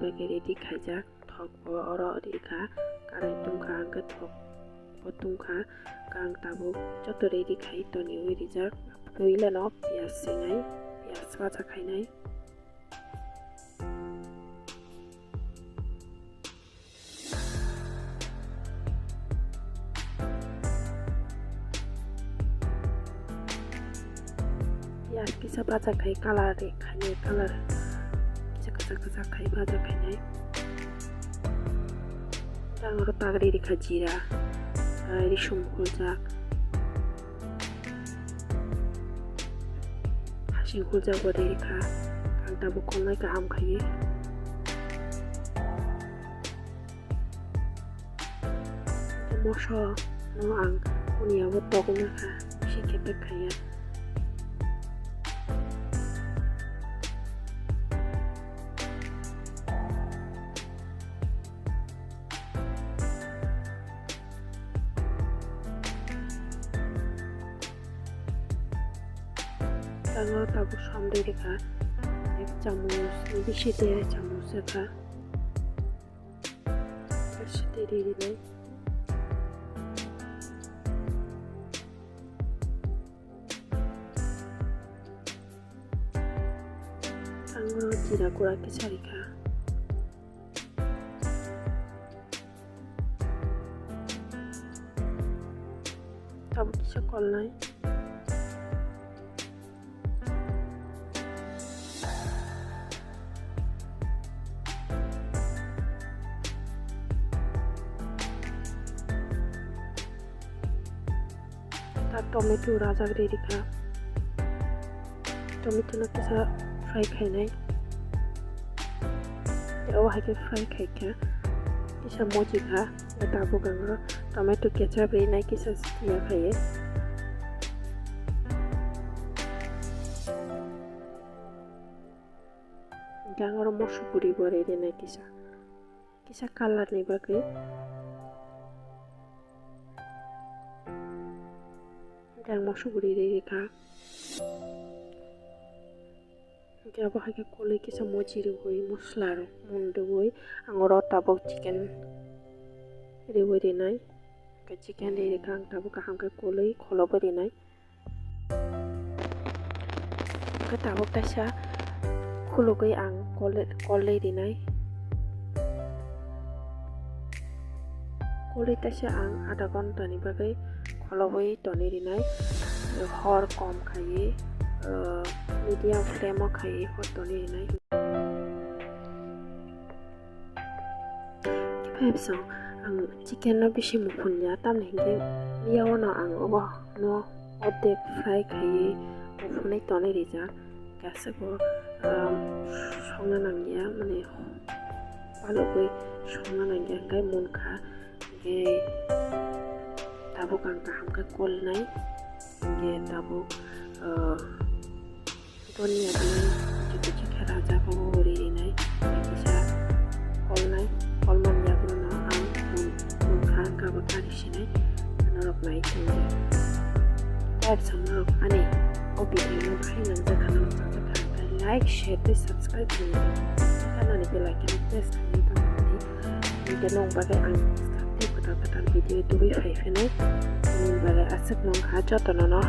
bagai ready khaijak thok bo oro rika karai tungkha angka thok bo tungkha kang tabuk joto ready khai toni ui rijak puila no pias singai pias baja khainai pias kisa baja khai color khainai color kisa khai baja khainai aro tagri rikha jira rishum khuljak hasing khuljak bode rikha kang tabu konlai kaham khai moso no ang kunia bo togna kha shikete khaya Tanggal tabu samde rika ek chamus bishi tere chamus rika bishi tere rine tanggal jira gura kisa rika tabu kisa kolnai tomato rajak rika tomato na kisa fry khainai o hake fry khaika kisa mochi kha tabu gangro tomato ketchup nai kisa ya khaye gangro mosu puri bore nai kisa color ni bagai yang masuk beri rika apa hake kolai kisa mochi rugoi musla ro mundugoi angoro tabok chicken rugoi renai ke chicken rika ang tabok kaham ke kolai kholobo renai ke tabok tasa khulugoi ang kolai renai kolai tasa ang ada gonta ni bagai kholobai toni rinai hor kom khai medium flame khai hor toni rinai kepso ang chicken no bishi muphunya tamne hinge miyaw no ang obo no odek fry khai muphunai toni rija gasago songna nangya mane palogoi songna nangya ngai munkha ge tabuk ang kaham ke kol nai ge tabuk dunia nai cuci raja ko bori nai bisa kol nai kol man ya guna ang mukha ka bakari sinai narok nai chinde ab samrok ani o video no bhai nang ja kana like share and subscribe kana ni like and press ni ta ni de nong bagai ang kata video itu fai fenai bagai asap nong haja tonono